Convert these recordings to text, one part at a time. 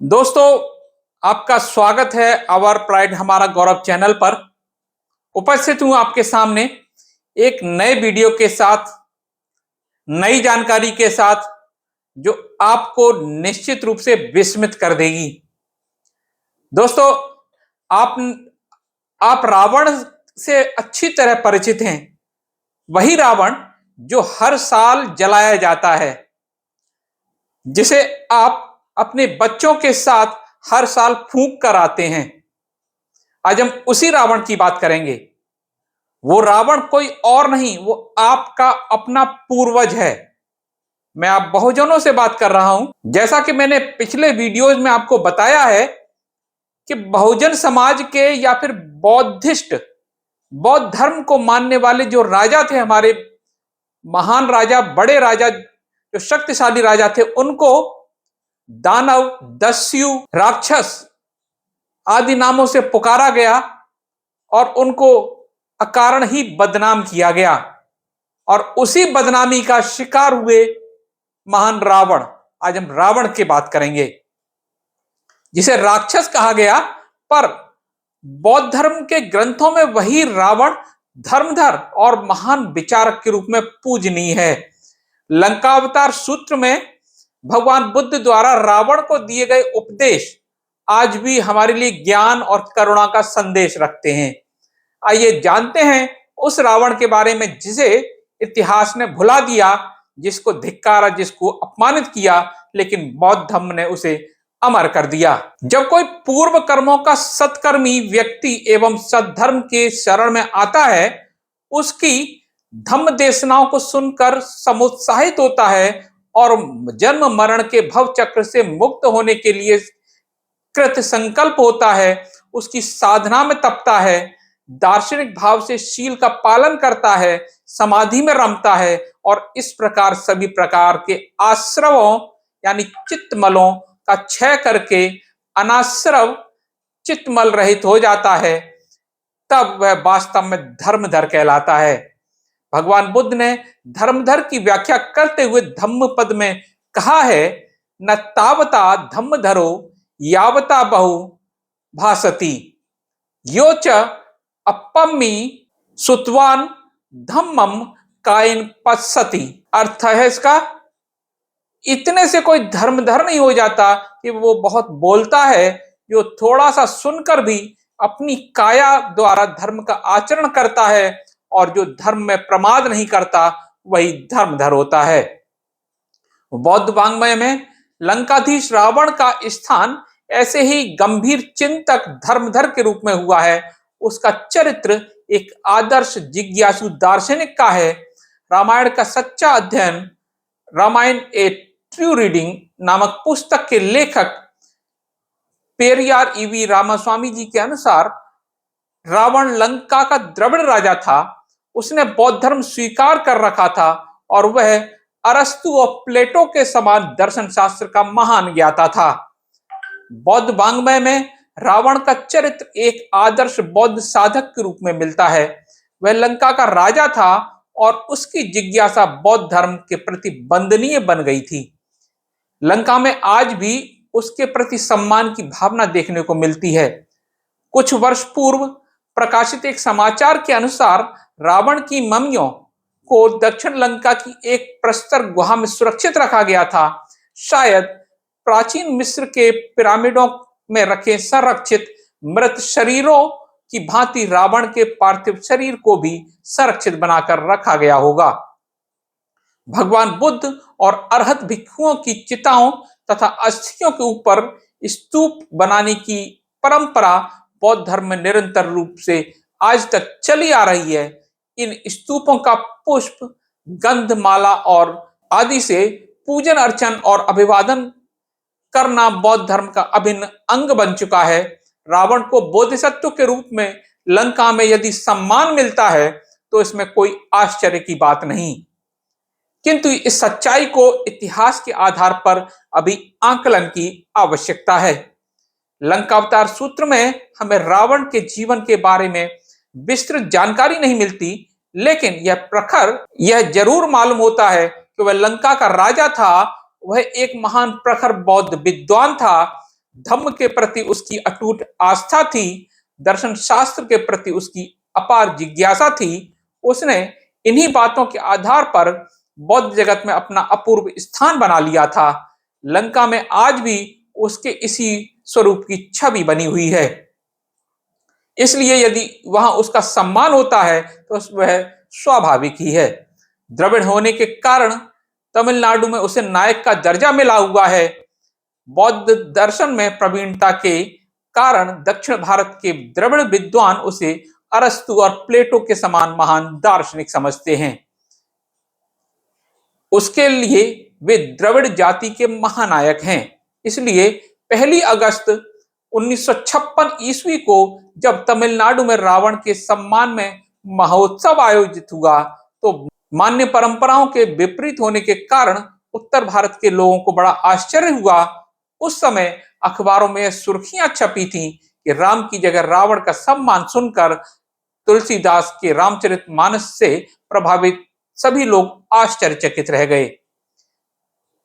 दोस्तों, आपका स्वागत है आवर प्राइड हमारा गौरव चैनल पर। उपस्थित हूं आपके सामने एक नए वीडियो के साथ, नई जानकारी के साथ, जो आपको निश्चित रूप से विस्मित कर देगी। दोस्तों, आप आप रावण से अच्छी तरह परिचित हैं। वही रावण जो हर साल जलाया जाता है, जिसे आप अपने बच्चों के साथ हर साल फूंक कर आते हैं। आज हम उसी रावण की बात करेंगे। वो रावण कोई और नहीं, वो आपका अपना पूर्वज है। मैं आप बहुजनों से बात कर रहा हूं। जैसा कि मैंने पिछले वीडियोज में आपको बताया है कि बहुजन समाज के या फिर बौद्ध धर्म को मानने वाले जो राजा थे, हमारे महान राजा, बड़े राजा, जो शक्तिशाली राजा थे, उनको दानव, दस्यु, राक्षस आदि नामों से पुकारा गया और उनको अकारण ही बदनाम किया गया। और उसी बदनामी का शिकार हुए महान रावण। आज हम रावण की बात करेंगे, जिसे राक्षस कहा गया, पर बौद्ध धर्म के ग्रंथों में वही रावण धर्मधर और महान विचारक के रूप में पूजनीय है। लंकावतार सूत्र में भगवान बुद्ध द्वारा रावण को दिए गए उपदेश आज भी हमारे लिए ज्ञान और करुणा का संदेश रखते हैं। आइए जानते हैं उस रावण के बारे में जिसे इतिहास ने भुला दिया, जिसको धिक्कारा, जिसको अपमानित किया, लेकिन बौद्ध धर्म ने उसे अमर कर दिया। जब कोई पूर्व कर्मों का सत्कर्मी व्यक्ति एवं सद्धर्म के शरण में आता है, उसकी धम्म देशनाओं को सुनकर समुत्साहित होता है और जन्म मरण के भव चक्र से मुक्त होने के लिए कृत संकल्प होता है, उसकी साधना में तपता है, दार्शनिक भाव से शील का पालन करता है, समाधि में रमता है और इस प्रकार सभी प्रकार के आश्रवों यानी चित्तमलों का क्षय करके अनाश्रव चित्तमल रहित हो जाता है, तब वह वास्तव में धर्मधर कहलाता है। भगवान बुद्ध ने धर्मधर की व्याख्या करते हुए धम्म पद में कहा है, न तावता धम्मधरो यावता बहु भासति यो च अपम्मी सुतवान धम्मम कायन पश्यति। अर्थ है इसका, इतने से कोई धर्मधर नहीं हो जाता कि वो बहुत बोलता है, जो थोड़ा सा सुनकर भी अपनी काया द्वारा धर्म का आचरण करता है और जो धर्म में प्रमाद नहीं करता, वही धर्मधर होता है। बौद्ध वाङ्मय में लंकाधीश रावण का स्थान ऐसे ही गंभीर चिंतक धर्मधर के रूप में हुआ है। उसका चरित्र एक आदर्श जिज्ञासु दार्शनिक का है। रामायण का सच्चा अध्ययन, रामायण ए ट्रू रीडिंग नामक पुस्तक के लेखक पेरियार ईवी रामास्वामी जी के अनुसार रावण लंका का द्रविड़ राजा था। उसने बौद्ध धर्म स्वीकार कर रखा था और वह अरस्तु और प्लेटो के समान दर्शन शास्त्र का महान ज्ञाता था। बौद्ध वाङ्मय में रावण का चरित्र एक आदर्श बौद्ध साधक के रूप में मिलता है। वह लंका का राजा था और उसकी जिज्ञासा बौद्ध धर्म के प्रति वंदनीय बन गई थी। लंका में आज भी उसके प्रति सम्मान की भावना देखने को मिलती है। कुछ वर्ष पूर्व प्रकाशित एक समाचार के अनुसार रावण की ममियों को दक्षिण लंका की एक प्रस्तर गुहा में सुरक्षित रखा गया था। शायद प्राचीन मिस्र के पिरामिडों में रखे संरक्षित मृत शरीरों की भांति रावण के पार्थिव शरीर को भी संरक्षित बनाकर रखा गया होगा। भगवान बुद्ध और अरहत भिक्षुओं की चिताओं तथा अस्थियों के ऊपर स्तूप बनाने की परंपरा बौद्ध धर्म में निरंतर रूप से आज तक चली आ रही है। इन स्तूपों का पुष्प, गंध, माला और आदि से पूजन अर्चन और अभिवादन करना बौद्ध धर्म का अभिन्न अंग बन चुका है। रावण को बोधिसत्व के रूप में लंका में यदि सम्मान मिलता है तो इसमें कोई आश्चर्य की बात नहीं, किंतु इस सच्चाई को इतिहास के आधार पर अभी आकलन की आवश्यकता है। लंकावतार सूत्र में हमें रावण के जीवन के बारे में विस्तृत जानकारी नहीं मिलती, लेकिन यह जरूर मालूम होता है कि वह लंका का राजा था। वह एक महान प्रखर बौद्ध विद्वान था। धम्म के प्रति उसकी अटूट आस्था थी, दर्शन शास्त्र के प्रति उसकी अपार जिज्ञासा थी। उसने इन्हीं बातों के आधार पर बौद्ध जगत में अपना अपूर्व स्थान बना लिया था। लंका में आज भी उसके इसी स्वरूप की छवि बनी हुई है। इसलिए यदि वहां उसका सम्मान होता है तो वह स्वाभाविक ही है। द्रविड़ होने के कारण तमिलनाडु में उसे नायक का दर्जा मिला हुआ है। बौद्ध दर्शन में प्रवीणता के कारण दक्षिण भारत के द्रविड़ विद्वान उसे अरस्तु और प्लेटो के समान महान दार्शनिक समझते हैं। उसके लिए वे द्रविड़ जाति के महानायक हैं। इसलिए 1 अगस्त 1956 ईस्वी को जब तमिलनाडु में रावण के सम्मान में महोत्सव आयोजित हुआ तो मान्य परंपराओं के विपरीत होने के कारण उत्तर भारत के लोगों को बड़ा आश्चर्य हुआ। उस समय अखबारों में सुर्खियां छपी थीं कि राम की जगह रावण का सम्मान सुनकर तुलसीदास के रामचरितमानस से प्रभावित सभी लोग आश्चर्यचकित रह गए।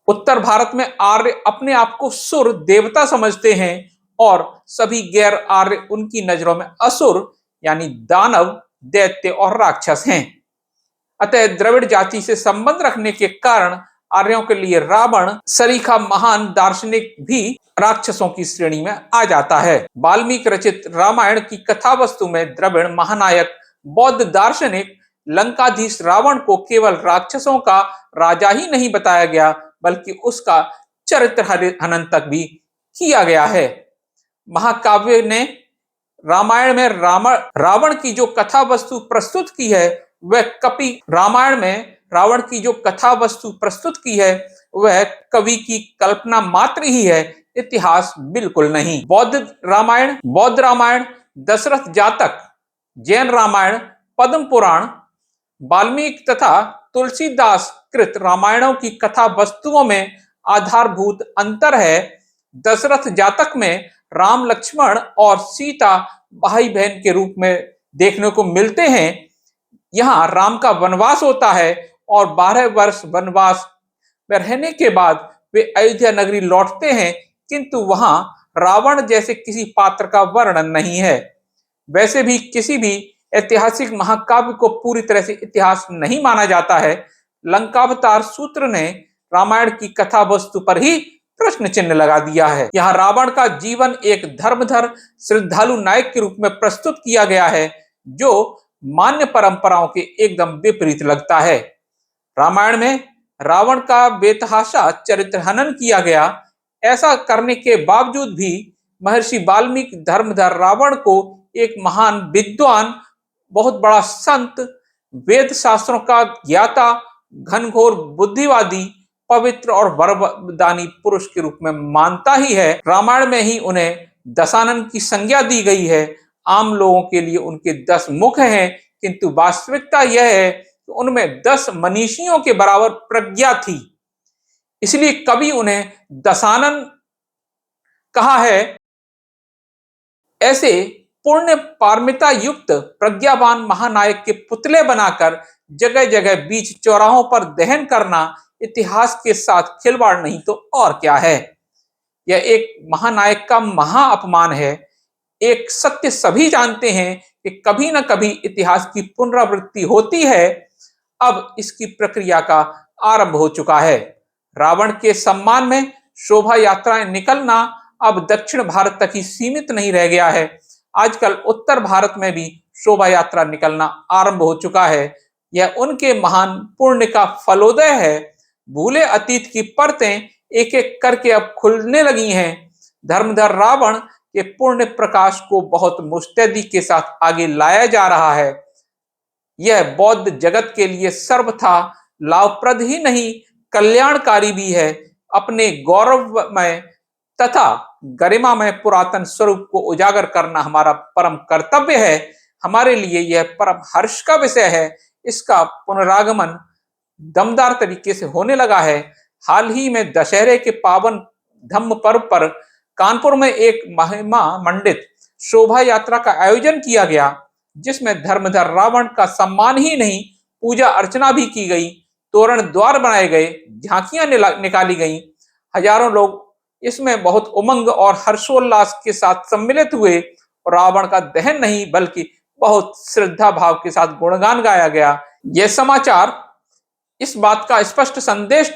उत्तर भारत में आर्य अपने आप को सुर देवता समझते हैं और सभी गैर आर्य उनकी नजरों में असुर यानी दानव, दैत्य और राक्षस हैं। अतः द्रविड़ जाति से संबंध रखने के कारण आर्यों के लिए रावण सरीखा महान दार्शनिक भी राक्षसों की श्रेणी में आ जाता है। वाल्मीकि रचित रामायण की कथा वस्तु में द्रविड़ महानायक बौद्ध दार्शनिक लंकाधीश रावण को केवल राक्षसों का राजा ही नहीं बताया गया बल्कि उसका चरित्र हनन तक भी किया गया है। महाकाव्य ने रामायण में रावण की जो कथा वस्तु प्रस्तुत की है वह रामायण में रावण की जो कथा वस्तु प्रस्तुत की है वह कवि की कल्पना मात्र ही है, इतिहास बिल्कुल नहीं। बौद्ध रामायण, दशरथ जातक, जैन रामायण, पद्म पुराण, वाल्मीकि तथा तुलसीदास कृत रामायणों की कथा वस्तुओं में आधारभूत अंतर है। दशरथ जातक में राम, लक्ष्मण और सीता भाई बहन के रूप में देखने को मिलते हैं। यहाँ राम का वनवास होता है और 12 वर्ष वनवास में रहने के बाद वे अयोध्या नगरी लौटते हैं, किंतु वहां रावण जैसे किसी पात्र का वर्णन नहीं है। वैसे भी किसी भी ऐतिहासिक महाकाव्य को पूरी तरह से इतिहास नहीं माना जाता है। लंकावतार सूत्र ने रामायण की कथा वस्तु पर ही प्रश्न चिन्ह लगा दिया है। यहाँ रावण का जीवन एक धर्मधर श्रद्धालु नायक के रूप में प्रस्तुत किया गया है जो मान्य परंपराओं के एकदम विपरीत लगता है। रामायण में रावण का बेतहाशा चरित्र हनन किया गया। ऐसा करने के बावजूद भी महर्षि वाल्मीकि धर्मधर रावण को एक महान विद्वान, बहुत बड़ा संत, वेद शास्त्रों का ज्ञाता, घनघोर बुद्धिवादी, पवित्र और वरदानी पुरुष के रूप में मानता ही है। रामायण में ही उन्हें दशानन की संज्ञा दी गई है। आम लोगों के लिए उनके 10 मुख हैं, किंतु वास्तविकता यह है कि उनमें 10 मनीषियों के बराबर प्रज्ञा थी। इसलिए कभी उन्हें दशानन कहा है। ऐसे पुण्य पारमिता युक्त प्रज्ञावान महानायक के पुतले बनाकर जगह जगह बीच चौराहों पर दहन करना इतिहास के साथ खिलवाड़ नहीं तो और क्या है। यह एक महानायक का महा अपमान है। एक सत्य सभी जानते हैं कि कभी न कभी इतिहास की पुनरावृत्ति होती है। अब इसकी प्रक्रिया का आरंभ हो चुका है। रावण के सम्मान में शोभा यात्राएं निकलना अब दक्षिण भारत तक ही सीमित नहीं रह गया है। आजकल उत्तर भारत में भी शोभा यात्रा निकलना आरंभ हो चुका है। यह उनके महान पुण्य का फलोदय है। भूले अतीत की परतें एक एक करके अब खुलने लगी हैं। धर्मधर रावण के पुण्य प्रकाश को बहुत मुस्तैदी के साथ आगे लाया जा रहा है। यह बौद्ध जगत के लिए सर्वथा लाभप्रद ही नहीं, कल्याणकारी भी है। अपने गौरवमय तथा गरिमामय पुरातन स्वरूप को उजागर करना हमारा परम कर्तव्य है। हमारे लिए यह परम हर्ष का विषय है। इसका पुनरागमन दमदार तरीके से होने लगा है। हाल ही में दशहरे के पावन धम्म पर्व पर कानपुर में एक महिमा मंडित शोभा यात्रा का आयोजन किया गया, जिसमें धर्मधर रावण का सम्मान ही नहीं, पूजा अर्चना भी की गई, तोरण द्वार बनाए गए, झांकियां निकाली गईं। हजारों लोग इसमें बहुत उमंग और हर्षोल्लास के साथ सम्मिलित हुए। रावण का दहन नहीं बल्कि बहुत श्रद्धा भाव के साथ गुणगान गाया गया। यह समाचार इस बात का स्पष्ट संदेश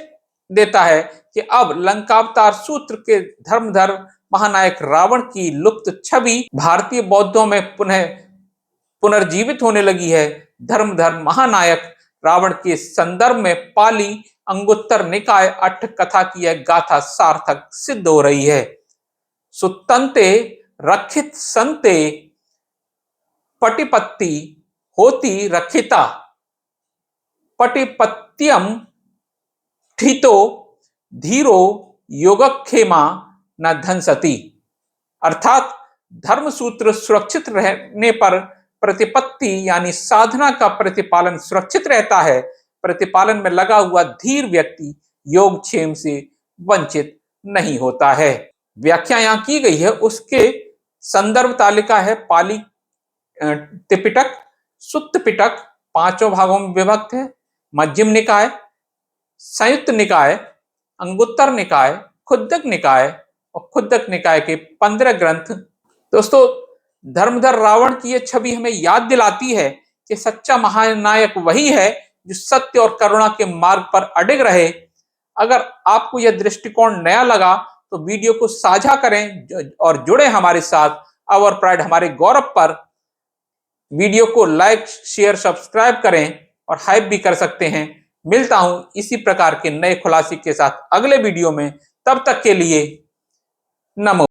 देता है कि अब लंकावतार सूत्र के धर्मधर महानायक रावण की लुप्त छवि भारतीय बौद्धों में पुनः पुनर्जीवित होने लगी है। धर्मधर महानायक रावण के संदर्भ में पाली अंगुत्तर निकाय अट्ठ कथा की यह गाथा सार्थक सिद्ध हो रही है। सुतंते रक्षित संते पटिपत्ति होती रक्षिता पटिपत्यम ठितो धीरो योगक्षेमा न धनसती। अर्थात धर्म सूत्र सुरक्षित रहने पर प्रतिपत्ति यानी साधना का प्रतिपालन सुरक्षित रहता है। प्रतिपालन में लगा हुआ धीर व्यक्ति योगक्षेम से वंचित नहीं होता है। व्याख्या यहां की गई है, उसके संदर्भ तालिका है पाली त्रिपिटक, सुत्त पिटक 5 भागों में विभक्त है, मध्यम निकाय, संयुक्त निकाय, अंगुत्तर निकाय, खुद्दक निकाय और खुद्दक निकाय के 15 ग्रंथ। दोस्तों, धर्मधर रावण की यह छवि हमें याद दिलाती है कि सच्चा महानायक वही है जो सत्य और करुणा के मार्ग पर अडिग रहे। अगर आपको यह दृष्टिकोण नया लगा तो वीडियो को साझा करें और जुड़े हमारे साथ आवर प्राइड हमारे गौरव पर। वीडियो को लाइक, शेयर, सब्सक्राइब करें और हाइप भी कर सकते हैं। मिलता हूं इसी प्रकार के नए खुलासे के साथ अगले वीडियो में। तब तक के लिए नमो।